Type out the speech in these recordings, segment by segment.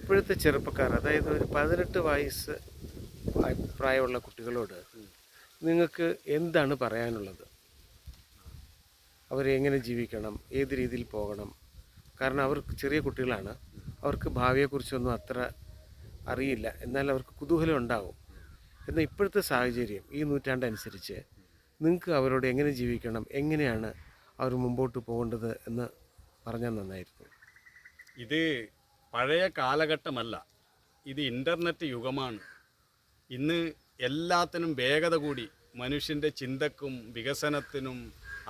ഇപ്പോഴത്തെ ചെറുപ്പക്കാർ, അതായത് ഒരു 18 വയസ്സ് പ്രായമുള്ള കുട്ടികളോട് നിങ്ങൾക്ക് എന്താണ് പറയാനുള്ളത്? അവരെങ്ങനെ ജീവിക്കണം, ഏത് രീതിയിൽ പോകണം? കാരണം അവർ ചെറിയ കുട്ടികളാണ്, അവർക്ക് ഭാവിയെക്കുറിച്ചൊന്നും അത്ര അറിയില്ല, എന്നാൽ അവർക്ക് കുതൂഹലം ഉണ്ടാകും. എന്നാൽ ഇപ്പോഴത്തെ സാഹചര്യം, ഈ നൂറ്റാണ്ടനുസരിച്ച് നിങ്ങൾക്ക് അവരോട് എങ്ങനെ ജീവിക്കണം, എങ്ങനെയാണ് അവർ മുമ്പോട്ട് പോകേണ്ടത് എന്ന് പറഞ്ഞാൽ നന്നായിരുന്നു. ഇത് പഴയ കാലഘട്ടമല്ല, ഇത് ഇൻ്റർനെറ്റ് യുഗമാണ്. ഇന്ന് എല്ലാത്തിനും വേഗത കൂടി, മനുഷ്യൻ്റെ ചിന്തക്കും വികസനത്തിനും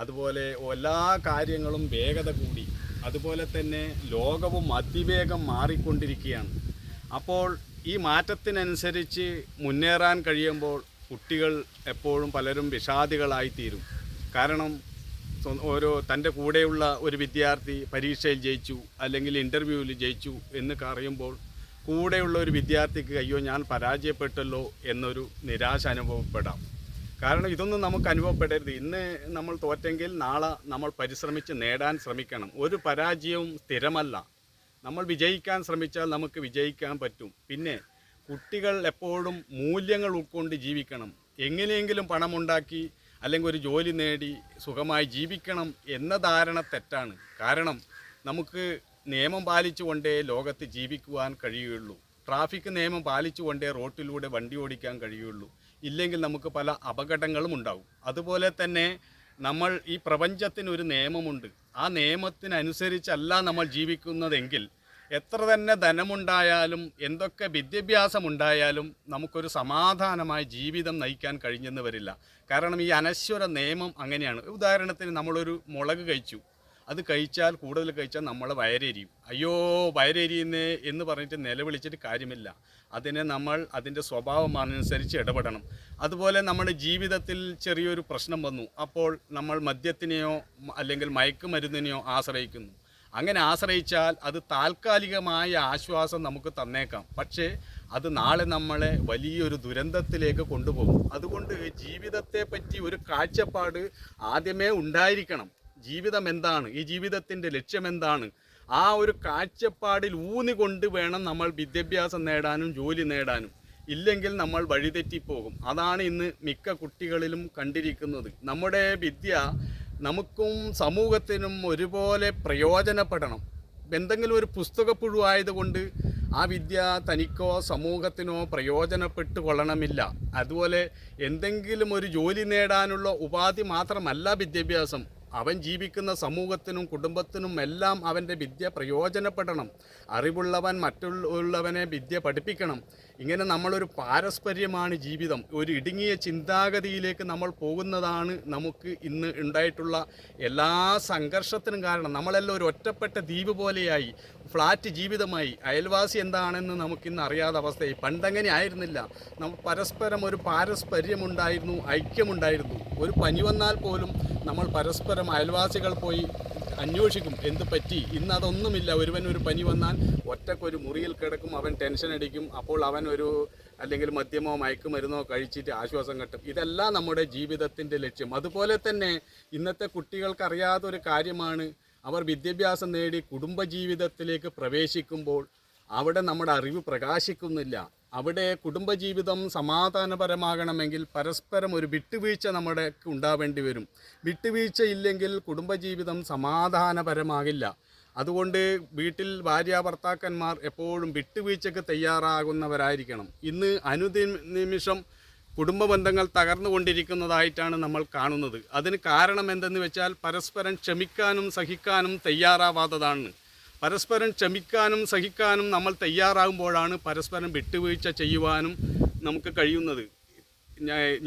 അതുപോലെ എല്ലാ കാര്യങ്ങളും വേഗത കൂടി. അതുപോലെ തന്നെ ലോകവും അതിവേഗം മാറിക്കൊണ്ടിരിക്കുകയാണ്. അപ്പോൾ ഈ മാറ്റത്തിനനുസരിച്ച് മുന്നേറാൻ കഴിയുമ്പോൾ കുട്ടികൾ എപ്പോഴും പലരും വിഷാദികളായിത്തീരും. കാരണം തൻ്റെ കൂടെയുള്ള ഒരു വിദ്യാർത്ഥി പരീക്ഷയിൽ ജയിച്ചു അല്ലെങ്കിൽ ഇൻ്റർവ്യൂവിൽ ജയിച്ചു എന്ന് അറിയുമ്പോൾ കൂടെയുള്ള ഒരു വിദ്യാർത്ഥിക്ക് അയ്യോ ഞാൻ പരാജയപ്പെട്ടല്ലോ എന്നൊരു നിരാശ അനുഭവപ്പെടാം. കാരണം ഇതൊന്നും നമുക്ക് അനുഭവപ്പെടരുത്. ഇന്ന് നമ്മൾ തോറ്റെങ്കിൽ നാളെ നമ്മൾ പരിശ്രമിച്ച് നേടാൻ ശ്രമിക്കണം. ഒരു പരാജയവും സ്ഥിരമല്ല. നമ്മൾ വിജയിക്കാൻ ശ്രമിച്ചാൽ നമുക്ക് വിജയിക്കാൻ പറ്റും. പിന്നെ കുട്ടികൾ എപ്പോഴും മൂല്യങ്ങൾ ഉൾക്കൊണ്ട് ജീവിക്കണം. എങ്ങനെയെങ്കിലും പണമുണ്ടാക്കി അല്ലെങ്കിൽ ഒരു ജോലി നേടി സുഖമായി ജീവിക്കണം എന്ന ധാരണ തെറ്റാണ്. കാരണം നമുക്ക് നിയമം പാലിച്ചുകൊണ്ടേ ലോകത്ത് ജീവിക്കുവാൻ കഴിയുകയുള്ളൂ. ട്രാഫിക് നിയമം പാലിച്ചുകൊണ്ടേ റോട്ടിലൂടെ വണ്ടി ഓടിക്കാൻ കഴിയുകയുള്ളൂ. ഇല്ലെങ്കിൽ നമുക്ക് പല അപകടങ്ങളും ഉണ്ടാകും. അതുപോലെ തന്നെ നമ്മൾ ഈ പ്രപഞ്ചത്തിനൊരു നിയമമുണ്ട്. ആ നിയമത്തിനനുസരിച്ചല്ല നമ്മൾ ജീവിക്കുന്നതെങ്കിൽ എത്ര തന്നെ ധനമുണ്ടായാലും എന്തൊക്കെ വിദ്യാഭ്യാസമുണ്ടായാലും നമുക്കൊരു സമാധാനമായ ജീവിതം നയിക്കാൻ കഴിഞ്ഞെന്ന് വരില്ല. കാരണം ഈ അനശ്വര നിയമം അങ്ങനെയാണ്. ഉദാഹരണത്തിന് നമ്മളൊരു മുളക് കഴിച്ചു, അത് കഴിച്ചാൽ കൂടുതൽ കഴിച്ചാൽ നമ്മൾ വയറെരിയും. അയ്യോ വയറെരിയുന്നേ എന്ന് പറഞ്ഞിട്ട് നിലവിളിച്ചിട്ട് കാര്യമില്ല. അതിനെ നമ്മൾ അതിൻ്റെ സ്വഭാവം അനുസരിച്ച് ഇടപെടണം. അതുപോലെ നമ്മുടെ ജീവിതത്തിൽ ചെറിയൊരു പ്രശ്നം വന്നു, അപ്പോൾ നമ്മൾ മദ്യത്തിനെയോ അല്ലെങ്കിൽ മയക്കുമരുന്നിനെയോ ആശ്രയിക്കുന്നു. അങ്ങനെ ആശ്രയിച്ചാൽ അത് താൽക്കാലികമായ ആശ്വാസം നമുക്ക് തന്നേക്കാം, പക്ഷേ അത് നാളെ നമ്മളെ വലിയൊരു ദുരന്തത്തിലേക്ക് കൊണ്ടുപോകും. അതുകൊണ്ട് ജീവിതത്തെ പറ്റി ഒരു കാഴ്ചപ്പാട് ആദ്യമേ ഉണ്ടായിരിക്കണം. ജീവിതം എന്താണ്, ഈ ജീവിതത്തിൻ്റെ ലക്ഷ്യം എന്താണ്, ആ ഒരു കാഴ്ചപ്പാടിൽ ഊന്നിക്കൊണ്ട് വേണം നമ്മൾ വിദ്യാഭ്യാസം നേടാനും ജോലി നേടാനും. ഇല്ലെങ്കിൽ നമ്മൾ വഴിതെറ്റിപ്പോകും. അതാണ് ഇന്ന് മിക്ക കുട്ടികളിലും കണ്ടിരിക്കുന്നത്. നമ്മുടെ വിദ്യ നമുക്കും സമൂഹത്തിനും ഒരുപോലെ പ്രയോജനപ്പെടണം. എന്തെങ്കിലും ഒരു പുസ്തകപ്പുഴു ആയതുകൊണ്ട് ആ വിദ്യ തനിക്കോ സമൂഹത്തിനോ പ്രയോജനപ്പെട്ടു കൊള്ളണമില്ല. അതുപോലെ എന്തെങ്കിലും ഒരു ജോലി നേടാനുള്ള ഉപാധി മാത്രമല്ല വിദ്യാഭ്യാസം. അവൻ ജീവിക്കുന്ന സമൂഹത്തിനും കുടുംബത്തിനും എല്ലാം അവൻ്റെ വിദ്യ പ്രയോജനപ്പെടണം. അറിവുള്ളവൻ മറ്റുള്ളവനെ വിദ്യ പഠിപ്പിക്കണം. ഇങ്ങനെ നമ്മളൊരു പാരസ്പര്യമാണ് ജീവിതം. ഒരു ഇടുങ്ങിയ ചിന്താഗതിയിലേക്ക് നമ്മൾ പോകുന്നതാണ് നമുക്ക് ഇന്ന് ഉണ്ടായിട്ടുള്ള എല്ലാ സംഘർഷത്തിനും കാരണം. നമ്മളെല്ലാം ഒരു ഒറ്റപ്പെട്ട ദ്വീപ് പോലെയായി, ഫ്ലാറ്റ് ജീവിതമായി. അയൽവാസി എന്താണെന്ന് നമുക്കിന്ന് അറിയാത്ത അവസ്ഥയായി. പണ്ടങ്ങനെ ആയിരുന്നില്ല. നമ്മൾ പരസ്പരം ഒരു പാരസ്പര്യമുണ്ടായിരുന്നു, ഐക്യമുണ്ടായിരുന്നു. ഒരു പനി വന്നാൽ പോലും നമ്മൾ പരസ്പരം അയൽവാസികൾ പോയി അന്വേഷിക്കും എന്ത് പറ്റി. ഇന്ന് അതൊന്നുമില്ല. ഒരു പനി വന്നാൽ ഒറ്റക്കൊരു മുറിയിൽ കിടക്കും, അവൻ ടെൻഷൻ അടിക്കും. അപ്പോൾ അവൻ അല്ലെങ്കിൽ മദ്യമോ മയക്കുമരുന്നോ കഴിച്ചിട്ട് ആശ്വാസം കിട്ടും. ഇതെല്ലാം നമ്മുടെ ജീവിതത്തിൻ്റെ ലക്ഷ്യം. അതുപോലെ തന്നെ ഇന്നത്തെ കുട്ടികൾക്കറിയാത്തൊരു കാര്യമാണ്, അവർ വിദ്യാഭ്യാസം നേടി കുടുംബജീവിതത്തിലേക്ക് പ്രവേശിക്കുമ്പോൾ അവിടെ നമ്മുടെ അറിവ് പ്രകാശിക്കുന്നില്ല. അവിടെ കുടുംബജീവിതം സമാധാനപരമാകണമെങ്കിൽ പരസ്പരം ഒരു വിട്ടുവീഴ്ച നമ്മുടെ ഉണ്ടാവേണ്ടി വരും. വിട്ടുവീഴ്ച ഇല്ലെങ്കിൽ കുടുംബജീവിതം സമാധാനപരമാകില്ല. അതുകൊണ്ട് വീട്ടിൽ ഭാര്യാഭർത്താക്കന്മാർ എപ്പോഴും വിട്ടുവീഴ്ചയ്ക്ക് തയ്യാറാകുന്നവരായിരിക്കണം. ഇന്ന് അനുനിമിഷം കുടുംബ ബന്ധങ്ങൾ തകർന്നുകൊണ്ടിരിക്കുന്നതായിട്ടാണ് നമ്മൾ കാണുന്നത്. അതിന് കാരണം എന്തെന്ന് വെച്ചാൽ പരസ്പരം ക്ഷമിക്കാനും സഹിക്കാനും തയ്യാറാവാത്തതാണ്. പരസ്പരം ക്ഷമിക്കാനും സഹിക്കാനും നമ്മൾ തയ്യാറാകുമ്പോഴാണ് പരസ്പരം വിട്ടുവീഴ്ച ചെയ്യുവാനും നമുക്ക് കഴിയുന്നത്.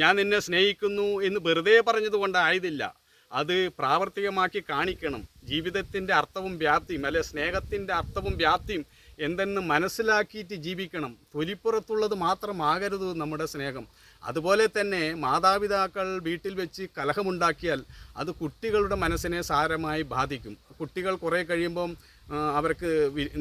ഞാൻ നിന്നെ സ്നേഹിക്കുന്നു എന്ന് വെറുതെ പറഞ്ഞതുകൊണ്ടായതില്ല, അത് പ്രാവർത്തികമാക്കി കാണിക്കണം. ജീവിതത്തിൻ്റെ അർത്ഥവും വ്യാപ്തിയും അല്ലെ സ്നേഹത്തിൻ്റെ അർത്ഥവും വ്യാപ്തിയും എന്തെന്ന് മനസ്സിലാക്കിയിട്ട് ജീവിക്കണം. തൊലിപ്പുറത്തുള്ളത് മാത്രമാകരുത് നമ്മുടെ സ്നേഹം. അതുപോലെ തന്നെ മാതാപിതാക്കൾ വീട്ടിൽ വെച്ച് കലഹമുണ്ടാക്കിയാൽ അത് കുട്ടികളുടെ മനസ്സിനെ സാരമായി ബാധിക്കും. കുട്ടികൾ കുറേ കഴിയുമ്പം അവർക്ക്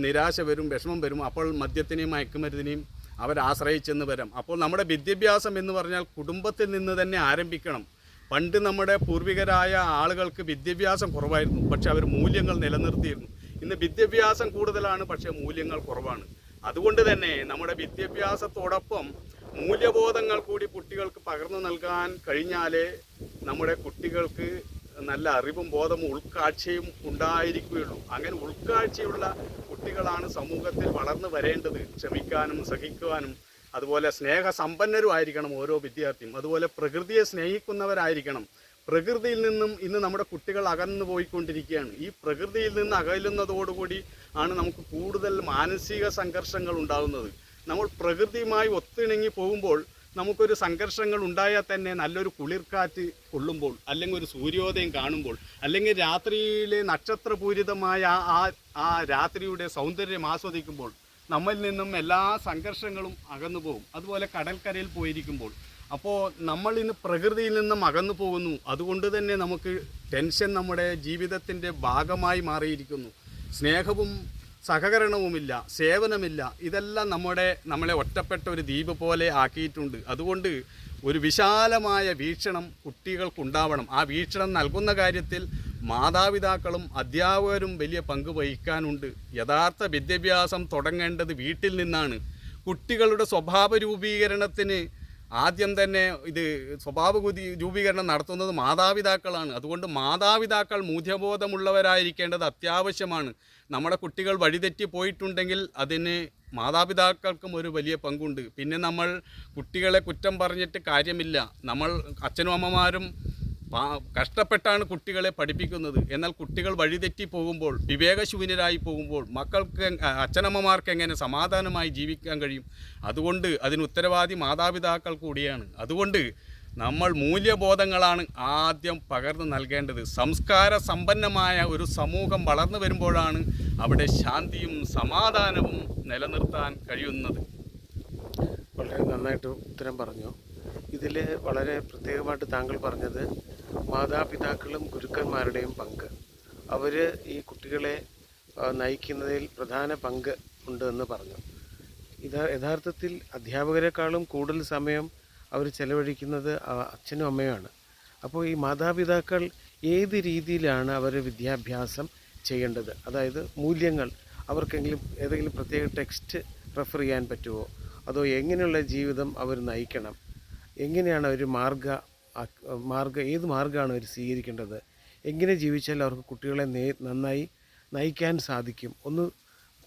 നിരാശ വരും, വിഷമം വരും. അപ്പോൾ മദ്യത്തിനെയും മയക്കുമരുന്നിനെയും അവരാശ്രയിച്ചെന്ന് വരാം. അപ്പോൾ നമ്മുടെ വിദ്യാഭ്യാസം എന്ന് പറഞ്ഞാൽ കുടുംബത്തിൽ നിന്ന് തന്നെ ആരംഭിക്കണം. പണ്ട് നമ്മുടെ പൂർവികരായ ആളുകൾക്ക് വിദ്യാഭ്യാസം കുറവായിരുന്നു, പക്ഷെ അവർ മൂല്യങ്ങൾ നിലനിർത്തിയിരുന്നു. ഇന്ന് വിദ്യാഭ്യാസം കൂടുതലാണ്, പക്ഷേ മൂല്യങ്ങൾ കുറവാണ്. അതുകൊണ്ട് തന്നെ നമ്മുടെ വിദ്യാഭ്യാസത്തോടൊപ്പം മൂല്യബോധങ്ങൾ കൂടി കുട്ടികൾക്ക് പകർന്നു നൽകാൻ കഴിഞ്ഞാലേ നമ്മുടെ കുട്ടികൾക്ക് നല്ല അറിവും ബോധവും ഉൾക്കാഴ്ചയും ഉണ്ടായിരിക്കുകയുള്ളൂ. അങ്ങനെ ഉൾക്കാഴ്ചയുള്ള കുട്ടികളാണ് സമൂഹത്തിൽ വളർന്നു വരേണ്ടത്. ക്ഷമിക്കാനും സഹിക്കുവാനും അതുപോലെ സ്നേഹസമ്പന്നരുമായിരിക്കണം ഓരോ വിദ്യാർത്ഥിയും. അതുപോലെ പ്രകൃതിയെ സ്നേഹിക്കുന്നവരായിരിക്കണം. പ്രകൃതിയിൽ നിന്നും ഇന്ന് നമ്മുടെ കുട്ടികൾ അകന്നു പോയിക്കൊണ്ടിരിക്കുകയാണ്. ഈ പ്രകൃതിയിൽ നിന്ന് അകലുന്നതോടുകൂടി ആണ് നമുക്ക് കൂടുതൽ മാനസിക സംഘർഷങ്ങൾ ഉണ്ടാകുന്നത്. നമ്മൾ പ്രകൃതിയുമായി ഒത്തിണങ്ങി പോകുമ്പോൾ നമുക്കൊരു സംഘർഷങ്ങൾ ഉണ്ടായാൽ തന്നെ നല്ലൊരു കുളിർക്കാറ്റ് കൊള്ളുമ്പോൾ, അല്ലെങ്കിൽ ഒരു സൂര്യോദയം കാണുമ്പോൾ, അല്ലെങ്കിൽ രാത്രിയിലെ നക്ഷത്രപൂരിതമായ ആ രാത്രിയുടെ സൗന്ദര്യം ആസ്വദിക്കുമ്പോൾ നമ്മിൽ നിന്നും എല്ലാ സംഘർഷങ്ങളും അകന്നു പോകും. അതുപോലെ കടൽക്കരയിൽ പോയിരിക്കുമ്പോൾ. അപ്പോൾ നമ്മൾ ഇന്ന് പ്രകൃതിയിൽ നിന്നും അകന്നു പോകുന്നു. അതുകൊണ്ട് തന്നെ നമുക്ക് ടെൻഷൻ നമ്മുടെ ജീവിതത്തിൻ്റെ ഭാഗമായി മാറിയിരിക്കുന്നു. സ്നേഹവും സഹകരണവുമില്ല, സേവനമില്ല. ഇതെല്ലാം നമ്മളെ ഒറ്റപ്പെട്ട ഒരു ദ്വീപ് പോലെ ആക്കിയിട്ടുണ്ട്. അതുകൊണ്ട് ഒരു വിശാലമായ വീക്ഷണം കുട്ടികൾക്കുണ്ടാവണം. ആ വീക്ഷണം നൽകുന്ന കാര്യത്തിൽ മാതാപിതാക്കളും അധ്യാപകരും വലിയ പങ്ക് വഹിക്കാനുണ്ട്. യഥാർത്ഥ വിദ്യാഭ്യാസം തുടങ്ങേണ്ടത് വീട്ടിൽ നിന്നാണ്. കുട്ടികളുടെ സ്വഭാവ രൂപീകരണത്തിന് ആദ്യം തന്നെ സ്വഭാവ രൂപീകരണം നടത്തുന്നത് മാതാപിതാക്കളാണ്. അതുകൊണ്ട് മാതാപിതാക്കൾ മൂല്യബോധമുള്ളവരായിരിക്കേണ്ടത് അത്യാവശ്യമാണ്. നമ്മുടെ കുട്ടികൾ വഴിതെറ്റി പോയിട്ടുണ്ടെങ്കിൽ അതിന് മാതാപിതാക്കൾക്കും ഒരു വലിയ പങ്കുണ്ട്. പിന്നെ നമ്മൾ കുട്ടികളെ കുറ്റം പറഞ്ഞിട്ട് കാര്യമില്ല. നമ്മൾ അച്ഛനും അമ്മമാരും കഷ്ടപ്പെട്ടാണ് കുട്ടികളെ പഠിപ്പിക്കുന്നത്. എന്നാൽ കുട്ടികൾ വഴിതെറ്റി പോകുമ്പോൾ, വിവേകശൂന്യരായി പോകുമ്പോൾ മക്കൾക്ക് അച്ഛനമ്മമാർക്ക് എങ്ങനെ സമാധാനമായി ജീവിക്കാൻ കഴിയും? അതുകൊണ്ട് അതിന് ഉത്തരവാദി മാതാപിതാക്കൾ കൂടിയാണ്. അതുകൊണ്ട് നമ്മൾ മൂല്യബോധങ്ങളാണ് ആദ്യം പകർന്നു നൽകേണ്ടത്. സംസ്കാര സമ്പന്നമായ ഒരു സമൂഹം വളർന്നു വരുമ്പോഴാണ് അവിടെ ശാന്തിയും സമാധാനവും നിലനിർത്താൻ കഴിയുന്നത്. വളരെ നന്നായിട്ട് ഉത്തരം പറഞ്ഞു. ഇതിൽ വളരെ പ്രത്യേകമായിട്ട് താങ്കൾ പറഞ്ഞത് മാതാപിതാക്കളും ഗുരുക്കന്മാരുടെയും പങ്ക്. അവർ ഈ കുട്ടികളെ നയിക്കുന്നതിൽ പ്രധാന പങ്ക് ഉണ്ട് എന്ന് പറഞ്ഞു. യഥാർത്ഥത്തിൽ അധ്യാപകരെക്കാളും കൂടുതൽ സമയം അവർ ചെലവഴിക്കുന്നത് അച്ഛനും അമ്മയുമാണ്. അപ്പോൾ ഈ മാതാപിതാക്കൾ ഏത് രീതിയിലാണ് അവർ വിദ്യാഭ്യാസം ചെയ്യേണ്ടത്? അതായത് മൂല്യങ്ങൾ അവർക്കെങ്കിലും ഏതെങ്കിലും പ്രത്യേക ടെക്സ്റ്റ് റെഫർ ചെയ്യാൻ പറ്റുമോ? അതോ എങ്ങനെയുള്ള ജീവിതം അവർ നയിക്കണം? എങ്ങനെയാണ് ഒരു ഏത് മാർഗ്ഗമാണ് അവർ സ്വീകരിക്കേണ്ടത്? എങ്ങനെ ജീവിച്ചാൽ അവർക്ക് കുട്ടികളെ നന്നായി നയിക്കാൻ സാധിക്കും? ഒന്ന്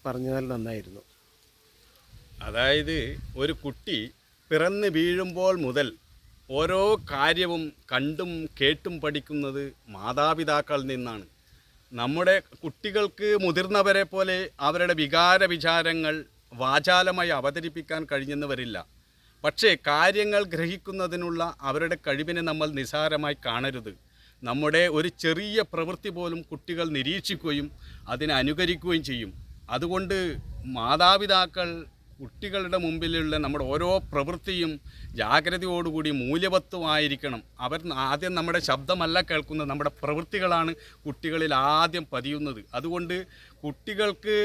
പറഞ്ഞാൽ നന്നായിരുന്നു. അതായത് ഒരു കുട്ടി പിറന്ന് വീഴുമ്പോൾ മുതൽ ഓരോ കാര്യവും കണ്ടും കേട്ടും പഠിക്കുന്നത് മാതാപിതാക്കളിൽ നിന്നാണ്. നമ്മുടെ കുട്ടികൾക്ക് മുതിർന്നവരെ പോലെ അവരുടെ വിചാരങ്ങൾ വാചാലമായി അവതരിപ്പിക്കാൻ കഴിഞ്ഞെന്ന് വരില്ല. പക്ഷേ കാര്യങ്ങൾ ഗ്രഹിക്കുന്നതിനുള്ള അവരുടെ കഴിവിനെ നമ്മൾ നിസ്സാരമായി കാണരുത്. നമ്മുടെ ഒരു ചെറിയ പ്രവൃത്തി പോലും കുട്ടികൾ നിരീക്ഷിക്കുകയും അതിനെ അനുകരിക്കുകയും ചെയ്യും. അതുകൊണ്ട് മാതാപിതാക്കൾ കുട്ടികളുടെ മുമ്പിലുള്ള നമ്മുടെ ഓരോ പ്രവൃത്തിയും ജാഗ്രതയോടുകൂടി മൂല്യവത്തുമായിരിക്കണം. അവർ ആദ്യം നമ്മുടെ ശബ്ദമല്ല കേൾക്കുന്നത്, നമ്മുടെ പ്രവൃത്തികളാണ് കുട്ടികളിൽ ആദ്യം പതിയുന്നത്. അതുകൊണ്ട് കുട്ടികൾക്ക്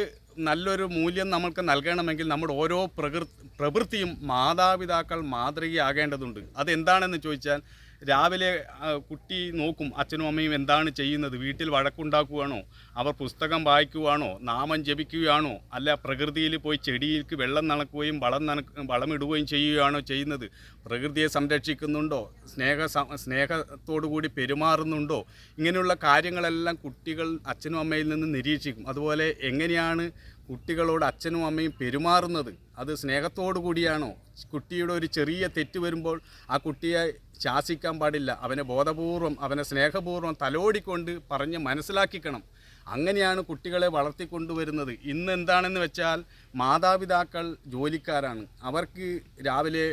നല്ലൊരു മൂല്യം നമ്മൾക്ക് നൽകണമെങ്കിൽ നമ്മുടെ ഓരോ പ്രവൃത്തിയും മാതാപിതാക്കൾ മാതൃകയാകേണ്ടതുണ്ട്. അതെന്താണെന്ന് ചോദിച്ചാൽ, രാവിലെ കുട്ടി നോക്കും അച്ഛനും അമ്മയും എന്താണ് ചെയ്യുന്നത്. വീട്ടിൽ വഴക്കുണ്ടാക്കുകയാണോ, അവർ പുസ്തകം വായിക്കുകയാണോ, നാമം ജപിക്കുകയാണോ, അല്ല പ്രകൃതിയിൽ പോയി ചെടിയിലേക്ക് വെള്ളം നനക്കുകയും വളമിടുകയും ചെയ്യുകയാണോ ചെയ്യുന്നത്? പ്രകൃതിയെ സംരക്ഷിക്കുന്നുണ്ടോ, സ്നേഹത്തോടു കൂടി പെരുമാറുന്നുണ്ടോ? ഇങ്ങനെയുള്ള കാര്യങ്ങളെല്ലാം കുട്ടികൾ അച്ഛനും അമ്മയിൽ നിന്ന് നിരീക്ഷിക്കും. അതുപോലെ എങ്ങനെയാണ് കുട്ടികളോട് അച്ഛനും അമ്മയും പെരുമാറുന്നത്? അത് സ്നേഹത്തോടു കൂടിയാണോ? കുട്ടിയുടെ ഒരു ചെറിയ തെറ്റ് വരുമ്പോൾ ആ കുട്ടിയെ ശാസിക്കാൻ പാടില്ല. അവനെ ബോധപൂർവം, അവനെ സ്നേഹപൂർവ്വം തലോടിക്കൊണ്ട് പറഞ്ഞ് മനസ്സിലാക്കിക്കണം. അങ്ങനെയാണ് കുട്ടികളെ വളർത്തിക്കൊണ്ടുവരുന്നത്. ഇന്ന് എന്താണെന്ന് വെച്ചാൽ മാതാപിതാക്കൾ ജോലിക്കാരാണ്. അവർക്ക് രാവിലെ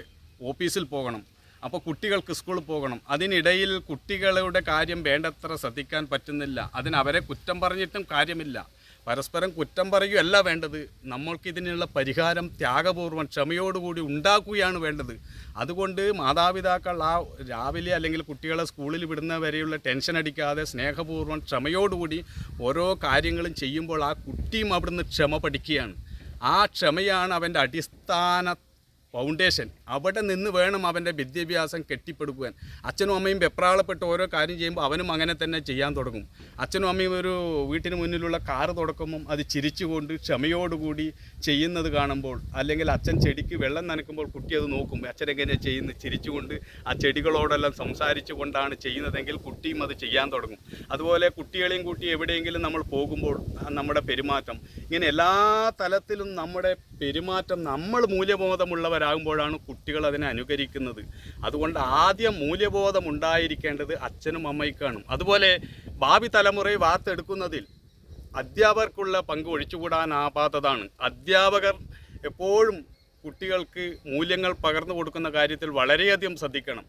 ഓഫീസിൽ പോകണം, അപ്പോൾ കുട്ടികൾക്ക് സ്കൂളിൽ പോകണം. അതിനിടയിൽ കുട്ടികളുടെ കാര്യം വേണ്ടത്ര ശ്രദ്ധിക്കാൻ പറ്റുന്നില്ല. അവരെ കുറ്റം പറഞ്ഞിട്ടും കാര്യമില്ല. പരസ്പരം കുറ്റം പറയുകയല്ല വേണ്ടത്. നമ്മൾക്കിതിനുള്ള പരിഹാരം ത്യാഗപൂർവ്വം ക്ഷമയോടുകൂടി ഉണ്ടാക്കുകയാണ് വേണ്ടത്. അതുകൊണ്ട് മാതാപിതാക്കൾ ആ രാവിലെ അല്ലെങ്കിൽ കുട്ടികളെ സ്കൂളിൽ വിടുന്ന വരെയുള്ള ടെൻഷൻ അടിക്കാതെ സ്നേഹപൂർവ്വം ക്ഷമയോടുകൂടി ഓരോ കാര്യങ്ങളും ചെയ്യുമ്പോൾ ആ കുട്ടിയും അവിടുന്ന് ക്ഷമ പഠിക്കുകയാണ്. ആ ക്ഷമയാണ് അവൻ്റെ അടിസ്ഥാന ഫൗണ്ടേഷൻ, അവിടെ നിന്ന് വേണം അവൻ്റെ വിദ്യാഭ്യാസം കെട്ടിപ്പടുക്കുവാൻ. അച്ഛനും അമ്മയും വെപ്രാളപ്പെട്ട് ഓരോ കാര്യം ചെയ്യുമ്പോൾ അവനും അങ്ങനെ തന്നെ ചെയ്യാൻ തുടങ്ങും. അച്ഛനും അമ്മയും ഒരു വീട്ടിന് മുന്നിലുള്ള കാറ് തുടക്കുമ്പം അത് ചിരിച്ചുകൊണ്ട് ക്ഷമയോടുകൂടി ചെയ്യുന്നത് കാണുമ്പോൾ, അല്ലെങ്കിൽ അച്ഛൻ ചെടിക്ക് വെള്ളം നനയ്ക്കുമ്പോൾ കുട്ടി അത് നോക്കും, അച്ഛനെങ്ങനെയാണ് ചെയ്യുന്നത്, ചിരിച്ചുകൊണ്ട് ആ ചെടികളോടെല്ലാം സംസാരിച്ചു കൊണ്ടാണ് ചെയ്യുന്നതെങ്കിൽ കുട്ടിയും അത് ചെയ്യാൻ തുടങ്ങും. അതുപോലെ കുട്ടികളെയും കൂട്ടി എവിടെയെങ്കിലും നമ്മൾ പോകുമ്പോൾ നമ്മുടെ പെരുമാറ്റം, ഇങ്ങനെ എല്ലാ തലത്തിലും നമ്മുടെ പെരുമാറ്റം നമ്മൾ മൂല്യബോധമുള്ളവരാകുമ്പോഴാണ് കുട്ടികൾ അതിനെ അനുകരിക്കുന്നത്. അതുകൊണ്ട് ആദ്യം മൂല്യബോധം ഉണ്ടായിരിക്കേണ്ടത് അച്ഛനും അമ്മയ്ക്കാണ്. അതുപോലെ ഭാവി തലമുറയെ വാർത്തെടുക്കുന്നതിൽ അധ്യാപകർക്കുള്ള പങ്ക് ഒഴിച്ചുകൂടാനാവാത്തതാണ്. അധ്യാപകർ എപ്പോഴും കുട്ടികൾക്ക് മൂല്യങ്ങൾ പകർന്നു കൊടുക്കുന്ന കാര്യത്തിൽ വളരെയധികം ശ്രദ്ധിക്കണം.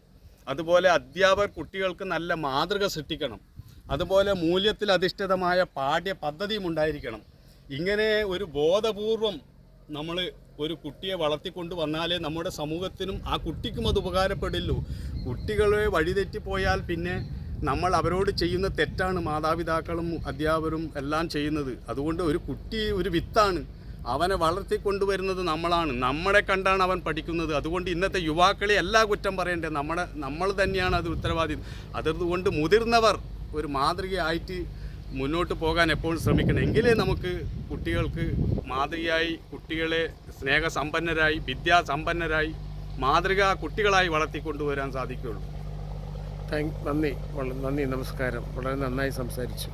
അതുപോലെ അധ്യാപകർ കുട്ടികൾക്ക് നല്ല മാതൃക സൃഷ്ടിക്കണം. അതുപോലെ മൂല്യത്തിൽ അധിഷ്ഠിതമായ പാഠ്യ പദ്ധതിയും ഉണ്ടായിരിക്കണം. ഇങ്ങനെ ഒരു ബോധപൂർവം നമ്മൾ ഒരു കുട്ടിയെ വളർത്തിക്കൊണ്ട് വന്നാലേ നമ്മുടെ സമൂഹത്തിനും ആ കുട്ടിക്കും അത് ഉപകാരപ്പെടില്ലൂ. കുട്ടികളെ വഴിതെറ്റിപ്പോയാൽ പിന്നെ നമ്മൾ അവരോട് ചെയ്യുന്ന തെറ്റാണ് മാതാപിതാക്കളും അധ്യാപകരും എല്ലാം ചെയ്യുന്നത്. അതുകൊണ്ട് ഒരു കുട്ടി ഒരു വിത്താണ്, അവനെ വളർത്തിക്കൊണ്ടുവരുന്നത് നമ്മളാണ്. നമ്മളെ കണ്ടാണ് അവൻ പഠിക്കുന്നത്. അതുകൊണ്ട് ഇന്നത്തെ യുവാക്കളെ എല്ലാ കുറ്റം പറയേണ്ടത് നമ്മൾ തന്നെയാണ് അത് ഉത്തരവാദി. അതുകൊണ്ട് മുതിർന്നവർ ഒരു മാതൃകയായിട്ട് മുന്നോട്ട് പോകാൻ എപ്പോഴും ശ്രമിക്കണം. എങ്കിലേ നമുക്ക് കുട്ടികൾക്ക് മാതൃകയായി, കുട്ടികളെ സ്നേഹസമ്പന്നരായി, വിദ്യാസമ്പന്നരായി, മാതൃകാ കുട്ടികളായി വളർത്തിക്കൊണ്ടുവരാൻ സാധിക്കുകയുള്ളൂ. നന്ദി, നന്ദി, നമസ്കാരം. വളരെ നന്നായി സംസാരിച്ചു.